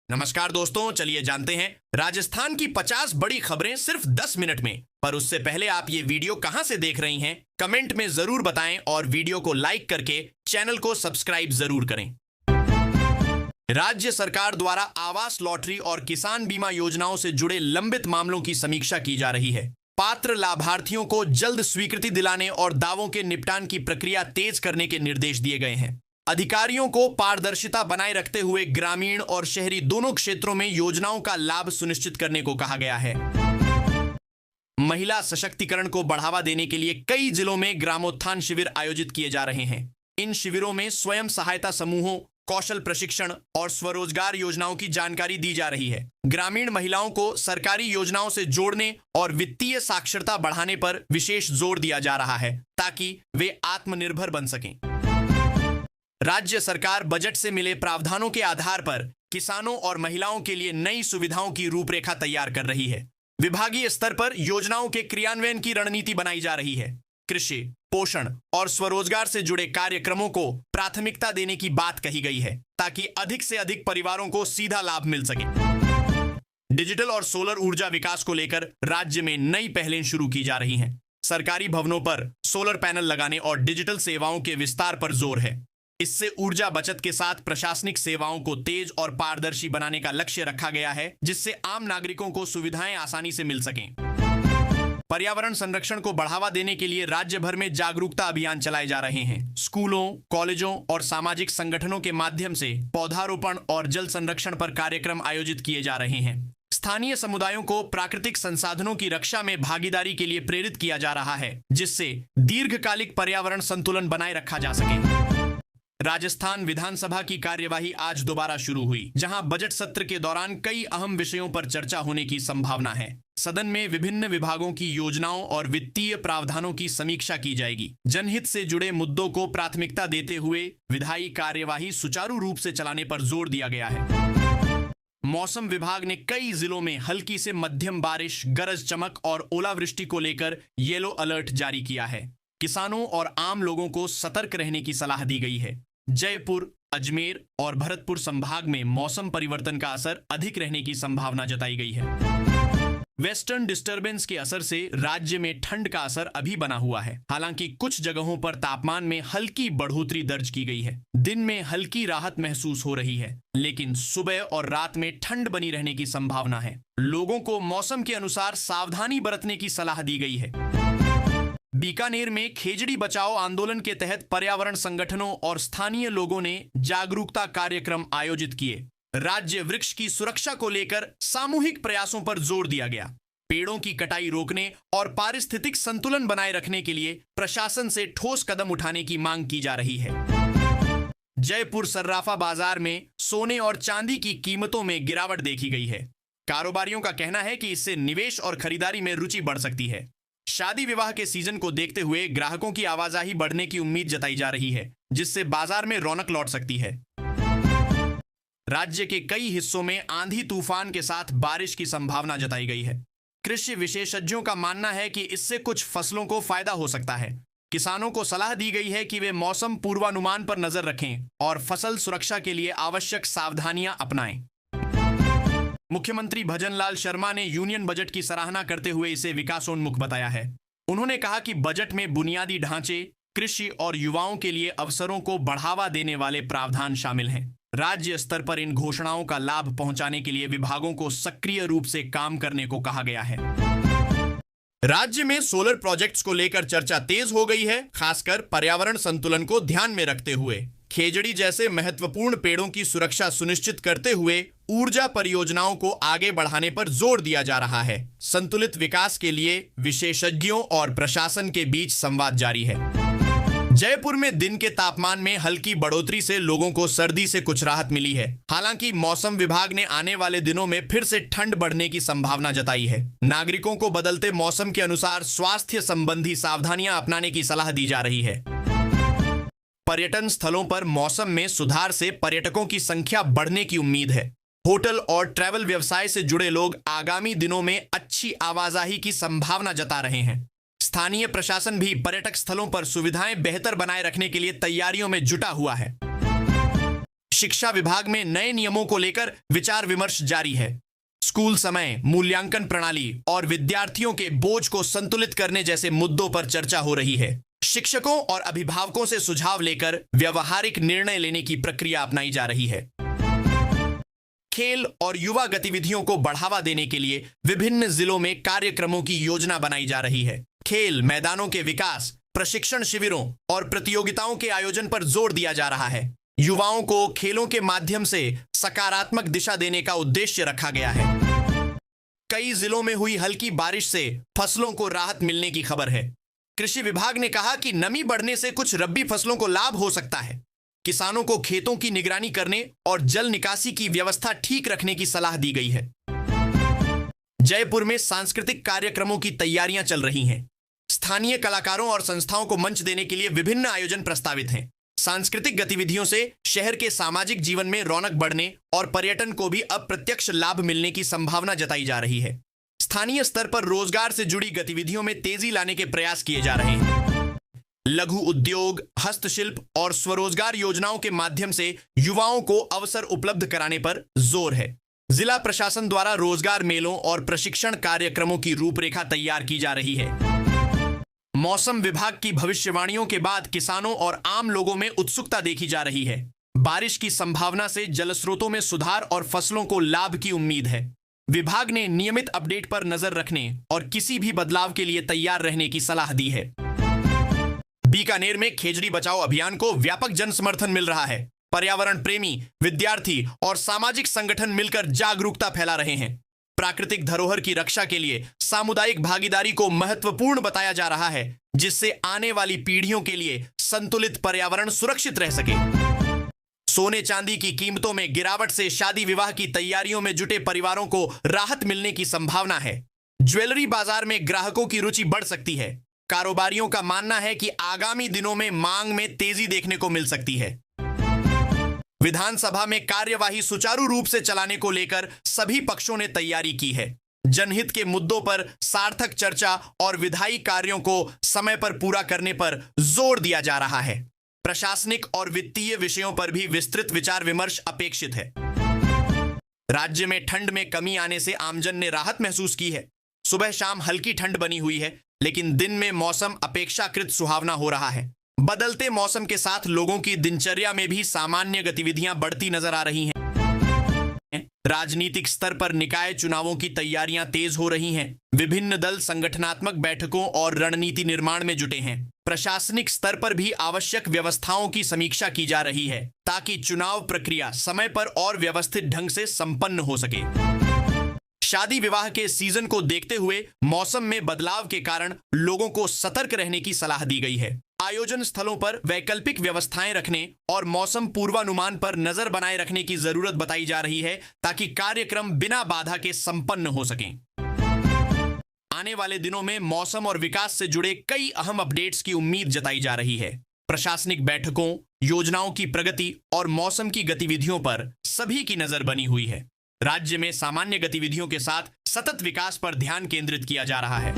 नमस्कार दोस्तों, चलिए जानते हैं राजस्थान की 50 बड़ी खबरें सिर्फ 10 मिनट में। पर उससे पहले आप ये वीडियो कहां से देख रही हैं, कमेंट में जरूर बताएं और वीडियो को लाइक करके चैनल को सब्सक्राइब जरूर करें। राज्य सरकार द्वारा आवास लॉटरी और किसान बीमा योजनाओं से जुड़े लंबित मामलों की समीक्षा की जा रही है। पात्र लाभार्थियों को जल्द स्वीकृति दिलाने और दावों के निपटान की प्रक्रिया तेज करने के निर्देश दिए गए हैं। अधिकारियों को पारदर्शिता बनाए रखते हुए ग्रामीण और शहरी दोनों क्षेत्रों में योजनाओं का लाभ सुनिश्चित करने को कहा गया है। महिला सशक्तिकरण को बढ़ावा देने के लिए कई जिलों में ग्रामोत्थान शिविर आयोजित किए जा रहे हैं। इन शिविरों में स्वयं सहायता समूहों, कौशल प्रशिक्षण और स्वरोजगार योजनाओं की जानकारी दी जा रही है। ग्रामीण महिलाओं को सरकारी योजनाओं से जोड़ने और वित्तीय साक्षरता बढ़ाने पर विशेष जोर दिया जा रहा है ताकि वे आत्मनिर्भर बन सकें। राज्य सरकार बजट से मिले प्रावधानों के आधार पर किसानों और महिलाओं के लिए नई सुविधाओं की रूपरेखा तैयार कर रही है। विभागीय स्तर पर योजनाओं के क्रियान्वयन की रणनीति बनाई जा रही है। कृषि, पोषण और स्वरोजगार से जुड़े कार्यक्रमों को प्राथमिकता देने की बात कही गई है ताकि अधिक से अधिक परिवारों को सीधा लाभ मिल सके। डिजिटल और सोलर ऊर्जा विकास को लेकर राज्य में नई पहलें शुरू की जा रही हैं। सरकारी भवनों पर सोलर पैनल लगाने और डिजिटल सेवाओं के विस्तार पर जोर है। इससे ऊर्जा बचत के साथ प्रशासनिक सेवाओं को तेज और पारदर्शी बनाने का लक्ष्य रखा गया है, जिससे आम नागरिकों को सुविधाएं आसानी से मिल सकें। पर्यावरण संरक्षण को बढ़ावा देने के लिए राज्य भर में जागरूकता अभियान चलाए जा रहे हैं। स्कूलों, कॉलेजों और सामाजिक संगठनों के माध्यम से पौधारोपण और जल संरक्षण पर कार्यक्रम आयोजित किए जा रहे हैं। स्थानीय समुदायों को प्राकृतिक संसाधनों की रक्षा में भागीदारी के लिए प्रेरित किया जा रहा है, जिससे दीर्घकालिक पर्यावरण संतुलन बनाए रखा जा सके। राजस्थान विधानसभा की कार्यवाही आज दोबारा शुरू हुई, जहां बजट सत्र के दौरान कई अहम विषयों पर चर्चा होने की संभावना है। सदन में विभिन्न विभागों की योजनाओं और वित्तीय प्रावधानों की समीक्षा की जाएगी। जनहित से जुड़े मुद्दों को प्राथमिकता देते हुए विधायी कार्यवाही सुचारू रूप से चलाने पर जोर दिया गया है। मौसम विभाग ने कई जिलों में हल्की से मध्यम बारिश, गरज चमक और ओलावृष्टि को लेकर येलो अलर्ट जारी किया है। किसानों और आम लोगों को सतर्क रहने की सलाह दी गई है। जयपुर, अजमेर और भरतपुर संभाग में मौसम परिवर्तन का असर अधिक रहने की संभावना जताई गई है। वेस्टर्न डिस्टरबेंस के असर से राज्य में ठंड का असर अभी बना हुआ है। हालांकि कुछ जगहों पर तापमान में हल्की बढ़ोतरी दर्ज की गई है। दिन में हल्की राहत महसूस हो रही है, लेकिन सुबह और रात में ठंड बनी रहने की संभावना है। लोगों को मौसम के अनुसार सावधानी बरतने की सलाह दी गई है। बीकानेर में खेजड़ी बचाओ आंदोलन के तहत पर्यावरण संगठनों और स्थानीय लोगों ने जागरूकता कार्यक्रम आयोजित किए। राज्य वृक्ष की सुरक्षा को लेकर सामूहिक प्रयासों पर जोर दिया गया। पेड़ों की कटाई रोकने और पारिस्थितिक संतुलन बनाए रखने के लिए प्रशासन से ठोस कदम उठाने की मांग की जा रही है। जयपुर सर्राफा बाजार में सोने और चांदी की कीमतों में गिरावट देखी गई है। कारोबारियों का कहना है कि इससे निवेश और खरीदारी में रुचि बढ़ सकती है। शादी विवाह के सीजन को देखते हुए ग्राहकों की आवाजाही बढ़ने की उम्मीद जताई जा रही है, जिससे बाजार में रौनक लौट सकती है। राज्य के कई हिस्सों में आंधी तूफान के साथ बारिश की संभावना जताई गई है। कृषि विशेषज्ञों का मानना है कि इससे कुछ फसलों को फायदा हो सकता है। किसानों को सलाह दी गई है कि वे मौसम पूर्वानुमान पर नजर रखें और फसल सुरक्षा के लिए आवश्यक सावधानियां अपनाएं। मुख्यमंत्री भजनलाल शर्मा ने यूनियन बजट की सराहना करते हुए इसे विकासोन्मुख बताया है। उन्होंने कहा कि बजट में बुनियादी ढांचे, कृषि और युवाओं के लिए अवसरों को बढ़ावा देने वाले प्रावधान शामिल हैं। राज्य स्तर पर इन घोषणाओं का लाभ पहुंचाने के लिए विभागों को सक्रिय रूप से काम करने को कहा गया है। राज्य में सोलर प्रोजेक्ट्स को लेकर चर्चा तेज हो गई है, खासकर पर्यावरण संतुलन को ध्यान में रखते हुए। खेजड़ी जैसे महत्वपूर्ण पेड़ों की सुरक्षा सुनिश्चित करते हुए ऊर्जा परियोजनाओं को आगे बढ़ाने पर जोर दिया जा रहा है। संतुलित विकास के लिए विशेषज्ञों और प्रशासन के बीच संवाद जारी है। जयपुर में दिन के तापमान में हल्की बढ़ोतरी से लोगों को सर्दी से कुछ राहत मिली है। हालांकि मौसम विभाग ने आने वाले दिनों में फिर से ठंड बढ़ने की संभावना जताई है। नागरिकों को बदलते मौसम के अनुसार स्वास्थ्य संबंधी सावधानियां अपनाने की सलाह दी जा रही है। पर्यटन स्थलों पर मौसम में सुधार से पर्यटकों की संख्या बढ़ने की उम्मीद है। होटल और ट्रैवल व्यवसाय से जुड़े लोग आगामी दिनों में अच्छी आवाजाही की संभावना जता रहे हैं। स्थानीय प्रशासन भी पर्यटक स्थलों पर सुविधाएं बेहतर बनाए रखने के लिए तैयारियों में जुटा हुआ है। शिक्षा विभाग में नए नियमों को लेकर विचार विमर्श जारी है। स्कूल समय, मूल्यांकन प्रणाली और विद्यार्थियों के बोझ को संतुलित करने जैसे मुद्दों पर चर्चा हो रही है। शिक्षकों और अभिभावकों से सुझाव लेकर व्यवहारिक निर्णय लेने की प्रक्रिया अपनाई जा रही है। खेल और युवा गतिविधियों को बढ़ावा देने के लिए विभिन्न जिलों में कार्यक्रमों की योजना बनाई जा रही है। खेल मैदानों के विकास, प्रशिक्षण शिविरों और प्रतियोगिताओं के आयोजन पर जोर दिया जा रहा है। युवाओं को खेलों के माध्यम से सकारात्मक दिशा देने का उद्देश्य रखा गया है। कई जिलों में हुई हल्की बारिश से फसलों को राहत मिलने की खबर है। कृषि विभाग ने कहा कि नमी बढ़ने से कुछ रबी फसलों को लाभ हो सकता है। किसानों को खेतों की निगरानी करने और जल निकासी की व्यवस्था ठीक रखने की सलाह दी गई है। जयपुर में सांस्कृतिक कार्यक्रमों की तैयारियां चल रही हैं। स्थानीय कलाकारों और संस्थाओं को मंच देने के लिए विभिन्न आयोजन प्रस्तावित हैं। सांस्कृतिक गतिविधियों से शहर के सामाजिक जीवन में रौनक बढ़ने और पर्यटन को भी अप्रत्यक्ष लाभ मिलने की संभावना जताई जा रही है। स्थानीय स्तर पर रोजगार से जुड़ी गतिविधियों में तेजी लाने के प्रयास किए जा रहे हैं। लघु उद्योग, हस्तशिल्प और स्वरोजगार योजनाओं के माध्यम से युवाओं को अवसर उपलब्ध कराने पर जोर है। जिला प्रशासन द्वारा रोजगार मेलों और प्रशिक्षण कार्यक्रमों की रूपरेखा तैयार की जा रही है। मौसम विभाग की भविष्यवाणियों के बाद किसानों और आम लोगों में उत्सुकता देखी जा रही है। बारिश की संभावना से जलस्रोतों में सुधार और फसलों को लाभ की उम्मीद है। विभाग ने नियमित अपडेट पर नजर रखने और किसी भी बदलाव के लिए तैयार रहने की सलाह दी है। बीकानेर में खेजड़ी बचाओ अभियान को व्यापक जन समर्थन मिल रहा है। पर्यावरण प्रेमी, विद्यार्थी और सामाजिक संगठन मिलकर जागरूकता फैला रहे हैं। प्राकृतिक धरोहर की रक्षा के लिए सामुदायिक भागीदारी को महत्वपूर्ण बताया जा रहा है, जिससे आने वाली पीढ़ियों के लिए संतुलित पर्यावरण सुरक्षित रह सके। सोने चांदी की कीमतों में गिरावट से शादी विवाह की तैयारियों में जुटे परिवारों को राहत मिलने की संभावना है। ज्वेलरी बाजार में ग्राहकों की रुचि बढ़ सकती है। कारोबारियों का मानना है कि आगामी दिनों में मांग में तेजी देखने को मिल सकती है। विधानसभा में कार्यवाही सुचारू रूप से चलाने को लेकर सभी पक्षों ने तैयारी की है। जनहित के मुद्दों पर सार्थक चर्चा और विधायी कार्यों को समय पर पूरा करने पर जोर दिया जा रहा है। प्रशासनिक और वित्तीय विषयों पर भी विस्तृत विचार विमर्श अपेक्षित है। राज्य में ठंड में कमी आने से आमजन ने राहत महसूस की है। सुबह शाम हल्की ठंड बनी हुई है, लेकिन दिन में मौसम अपेक्षाकृत सुहावना हो रहा है। बदलते मौसम के साथ लोगों की दिनचर्या में भी सामान्य गतिविधियां बढ़ती नजर आ रही हैं। राजनीतिक स्तर पर निकाय चुनावों की तैयारियां तेज हो रही हैं। विभिन्न दल संगठनात्मक बैठकों और रणनीति निर्माण में जुटे हैं। प्रशासनिक स्तर पर भी आवश्यक व्यवस्थाओं की समीक्षा की जा रही है, ताकि चुनाव प्रक्रिया समय पर और व्यवस्थित ढंग से संपन्न हो सके। शादी विवाह के सीजन को देखते हुए मौसम में बदलाव के कारण लोगों को सतर्क रहने की सलाह दी गई है। आयोजन स्थलों पर वैकल्पिक व्यवस्थाएं रखने और मौसम पूर्वानुमान पर नजर बनाए रखने की जरूरत बताई जा रही है, ताकि कार्यक्रम बिना बाधा के संपन्न हो सकें। आने वाले दिनों में मौसम और विकास से जुड़े कई अहम अपडेट्स की उम्मीद जताई जा रही है। प्रशासनिक बैठकों, योजनाओं की प्रगति और मौसम की गतिविधियों पर सभी की नजर बनी हुई है। राज्य में सामान्य गतिविधियों के साथ सतत विकास पर ध्यान केंद्रित किया जा रहा है।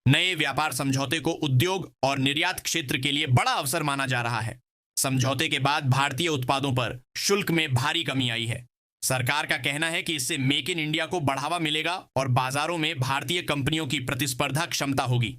नए व्यापार समझौते को उद्योग और निर्यात क्षेत्र के लिए बड़ा अवसर माना जा रहा है। समझौते के बाद भारतीय उत्पादों पर शुल्क में भारी कमी आई है। सरकार का कहना है कि इससे मेक इन इंडिया को बढ़ावा मिलेगा और बाजारों में भारतीय कंपनियों की प्रतिस्पर्धा क्षमता होगी।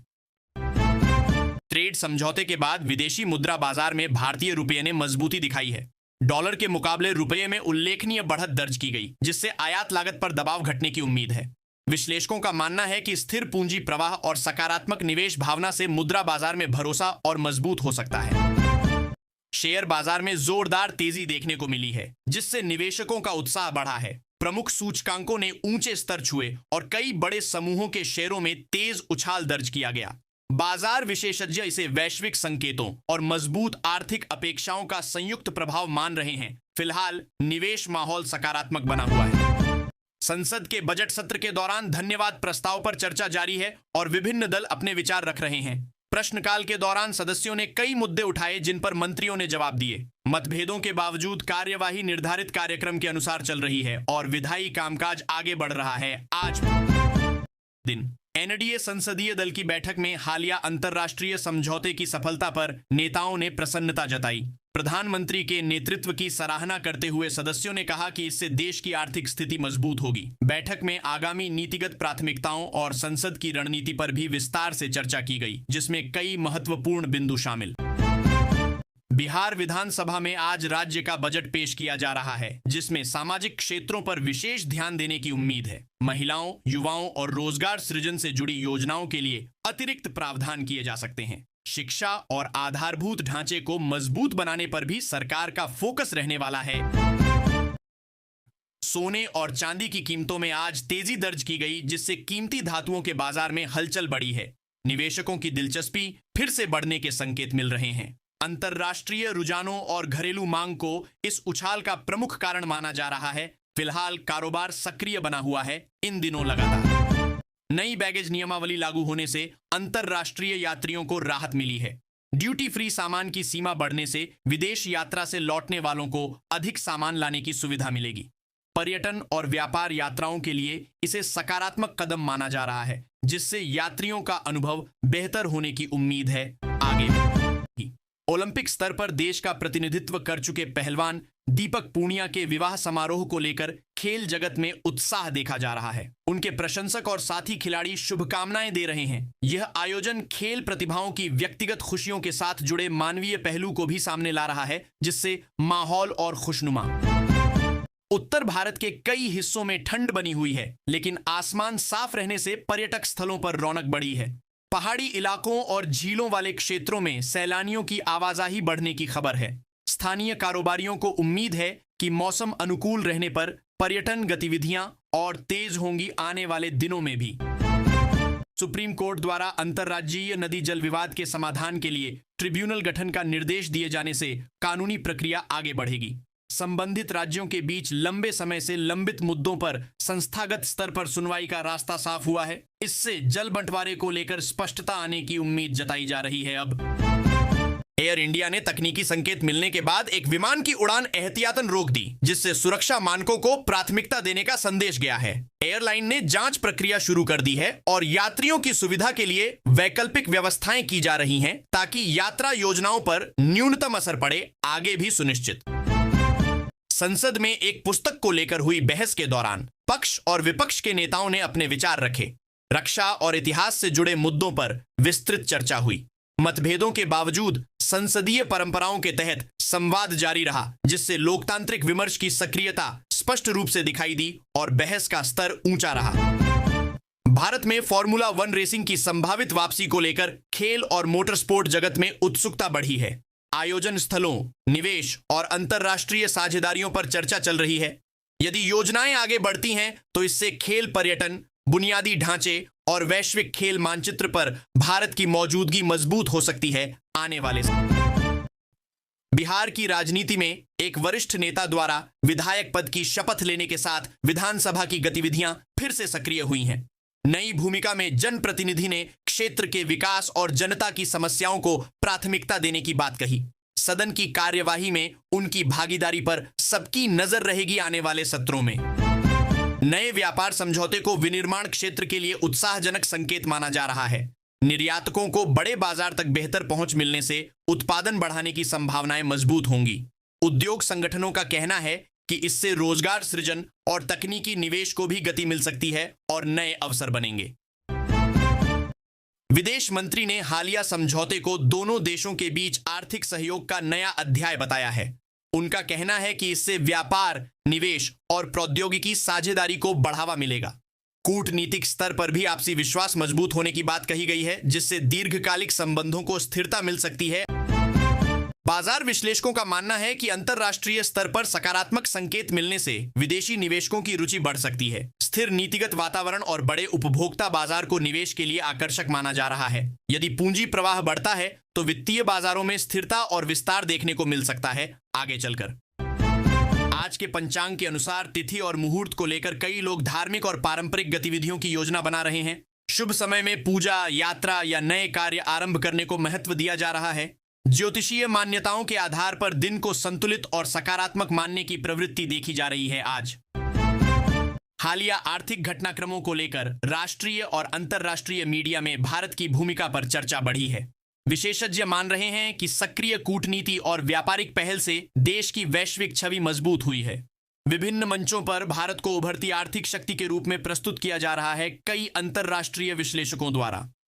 ट्रेड समझौते के बाद विदेशी मुद्रा बाजार में भारतीय रुपये ने मजबूती दिखाई है। डॉलर के मुकाबले रुपये में उल्लेखनीय बढ़त दर्ज की गई, जिससे आयात लागत पर दबाव घटने की उम्मीद है। विश्लेषकों का मानना है कि स्थिर पूंजी प्रवाह और सकारात्मक निवेश भावना से मुद्रा बाजार में भरोसा और मजबूत हो सकता है। शेयर बाजार में जोरदार तेजी देखने को मिली है, जिससे निवेशकों का उत्साह बढ़ा है। प्रमुख सूचकांकों ने ऊंचे स्तर छुए और कई बड़े समूहों के शेयरों में तेज उछाल दर्ज किया गया। बाजार विशेषज्ञ इसे वैश्विक संकेतों और मजबूत आर्थिक अपेक्षाओं का संयुक्त प्रभाव मान रहे हैं। फिलहाल निवेश माहौल सकारात्मक बना हुआ है। संसद के बजट सत्र के दौरान धन्यवाद प्रस्ताव पर चर्चा जारी है और विभिन्न दल अपने विचार रख रहे हैं। प्रश्नकाल के दौरान सदस्यों ने कई मुद्दे उठाए, जिन पर मंत्रियों ने जवाब दिए। मतभेदों के बावजूद कार्यवाही निर्धारित कार्यक्रम के अनुसार चल रही है और विधायी कामकाज आगे बढ़ रहा है। आज दिन एनडीए संसदीय दल की बैठक में हालिया अंतर्राष्ट्रीय समझौते की सफलता पर नेताओं ने प्रसन्नता जताई। प्रधानमंत्री के नेतृत्व की सराहना करते हुए सदस्यों ने कहा कि इससे देश की आर्थिक स्थिति मजबूत होगी। बैठक में आगामी नीतिगत प्राथमिकताओं और संसद की रणनीति पर भी विस्तार से चर्चा की गई, जिसमें कई महत्वपूर्ण बिंदु शामिल। बिहार विधानसभा में आज राज्य का बजट पेश किया जा रहा है, जिसमें सामाजिक क्षेत्रों पर विशेष ध्यान देने की उम्मीद है। महिलाओं, युवाओं और रोजगार सृजन से जुड़ी योजनाओं के लिए अतिरिक्त प्रावधान किए जा सकते हैं। शिक्षा और आधारभूत ढांचे को मजबूत बनाने पर भी सरकार का फोकस रहने वाला है। सोने और चांदी की कीमतों में आज तेजी दर्ज की गई, जिससे कीमती धातुओं के बाजार में हलचल बढ़ी है। निवेशकों की दिलचस्पी फिर से बढ़ने के संकेत मिल रहे हैं। अंतर्राष्ट्रीय रुझानों और घरेलू मांग को इस उछाल का प्रमुख कारण माना जा रहा है। फिलहाल कारोबार सक्रिय बना हुआ है इन दिनों लगातार। नई बैगेज नियमावली लागू होने से अंतर्राष्ट्रीय यात्रियों को राहत मिली है। ड्यूटी फ्री सामान की सीमा बढ़ने से विदेश यात्रा से लौटने वालों को अधिक सामान लाने की सुविधा मिलेगी। पर्यटन और व्यापार यात्राओं के लिए इसे सकारात्मक कदम माना जा रहा है, जिससे यात्रियों का अनुभव बेहतर होने की उम्मीद है। आगे ओलंपिक स्तर पर देश का प्रतिनिधित्व कर चुके पहलवान दीपक पूनिया के विवाह समारोह को लेकर खेल जगत में उत्साह देखा जा रहा है। उनके प्रशंसक और साथी खिलाड़ी शुभकामनाएं दे रहे हैं। यह आयोजन खेल प्रतिभाओं की व्यक्तिगत खुशियों के साथ जुड़े मानवीय पहलू को भी सामने ला रहा है, जिससे माहौल और खुशनुमा। उत्तर भारत के कई हिस्सों में ठंड बनी हुई है, लेकिन आसमान साफ रहने से पर्यटक स्थलों पर रौनक बढ़ी है। पहाड़ी इलाकों और झीलों वाले क्षेत्रों में सैलानियों की आवाजाही बढ़ने की खबर है। स्थानीय कारोबारियों को उम्मीद है कि मौसम अनुकूल रहने पर पर्यटन गतिविधियां और तेज होंगी आने वाले दिनों में भी। सुप्रीम कोर्ट द्वारा अंतर्राज्यीय नदी जल विवाद के समाधान के लिए ट्रिब्यूनल गठन का निर्देश दिए जाने से कानूनी प्रक्रिया आगे बढ़ेगी। संबंधित राज्यों के बीच लंबे समय से लंबित मुद्दों पर संस्थागत स्तर पर सुनवाई का रास्ता साफ हुआ है। इससे जल बंटवारे को लेकर स्पष्टता आने की उम्मीद जताई जा रही है। अब एयर इंडिया ने तकनीकी संकेत मिलने के बाद एक विमान की उड़ान एहतियातन रोक दी, जिससे सुरक्षा मानकों को प्राथमिकता देने का संदेश गया है। एयरलाइन ने जांच प्रक्रिया शुरू कर दी है और यात्रियों की सुविधा के लिए वैकल्पिक व्यवस्थाएं की जा रही हैं, ताकि यात्रा योजनाओं पर न्यूनतम असर पड़े। आगे भी सुनिश्चित। संसद में एक पुस्तक को लेकर हुई बहस के दौरान पक्ष और विपक्ष के नेताओं ने अपने विचार रखे। रक्षा और इतिहास से जुड़े मुद्दों पर विस्तृत चर्चा हुई। मतभेदों के बावजूद संसदीय परंपराओं के तहत संवाद जारी रहा, जिससे लोकतांत्रिक विमर्श की सक्रियता स्पष्ट रूप से दिखाई दी और बहस का स्तर ऊंचा रहा। भारत में फॉर्मूला 1 रेसिंग की संभावित वापसी को लेकर खेल और मोटर स्पोर्ट जगत में उत्सुकता बढ़ी है। आयोजन स्थलों, निवेश और अंतर्राष्ट्रीय साझेदारियों पर चर्चा चल रही है। यदि योजनाएं आगे बढ़ती हैं तो इससे खेल पर्यटन, बुनियादी ढांचे और वैश्विक खेल मानचित्र पर भारत की मौजूदगी मजबूत हो सकती है। आने वाले बिहार की राजनीति में एक वरिष्ठ नेता द्वारा विधायक पद की शपथ लेने के साथ विधानसभा की गतिविधियां फिर से सक्रिय हुई हैं। नई भूमिका में जनप्रतिनिधि ने क्षेत्र के विकास और जनता की समस्याओं को प्राथमिकता देने की बात कही। सदन की कार्यवाही में उनकी भागीदारी पर सबकी नजर रहेगी। आने वाले सत्रों में नए व्यापार समझौते को विनिर्माण क्षेत्र के लिए उत्साहजनक संकेत माना जा रहा है। निर्यातकों को बड़े बाजार तक बेहतर पहुंच मिलने से उत्पादन बढ़ाने की संभावनाएं मजबूत होंगी। उद्योग संगठनों का कहना है कि इससे रोजगार सृजन और तकनीकी निवेश को भी गति मिल सकती है और नए अवसर बनेंगे। विदेश मंत्री ने हालिया समझौते को दोनों देशों के बीच आर्थिक सहयोग का नया अध्याय बताया है। उनका कहना है कि इससे व्यापार, निवेश और प्रौद्योगिकी साझेदारी को बढ़ावा मिलेगा। कूटनीतिक स्तर पर भी आपसी विश्वास मजबूत होने की बात कही गई है, जिससे दीर्घकालिक संबंधों को स्थिरता मिल सकती है। बाजार विश्लेषकों का मानना है कि अंतर्राष्ट्रीय स्तर पर सकारात्मक संकेत मिलने से विदेशी निवेशकों की रुचि बढ़ सकती है। स्थिर नीतिगत वातावरण और बड़े उपभोक्ता बाजार को निवेश के लिए आकर्षक माना जा रहा है। यदि पूंजी प्रवाह बढ़ता है तो वित्तीय बाजारों में स्थिरता और विस्तार देखने को मिल सकता है आगे चलकर। आज के पंचांग के अनुसार तिथि और मुहूर्त को लेकर कई लोग धार्मिक और पारंपरिक गतिविधियों की योजना बना रहे हैं। शुभ समय में पूजा, यात्रा या नए कार्य आरंभ करने को महत्व दिया जा रहा है। ज्योतिषीय मान्यताओं के आधार पर दिन को संतुलित और सकारात्मक मानने की प्रवृत्ति देखी जा रही है। आज हालिया आर्थिक घटनाक्रमों को लेकर राष्ट्रीय और अंतर्राष्ट्रीय मीडिया में भारत की भूमिका पर चर्चा बढ़ी है। विशेषज्ञ मान रहे हैं कि सक्रिय कूटनीति और व्यापारिक पहल से देश की वैश्विक छवि मजबूत हुई है। विभिन्न मंचों पर भारत को उभरती आर्थिक शक्ति के रूप में प्रस्तुत किया जा रहा है कई अंतर्राष्ट्रीय विश्लेषकों द्वारा।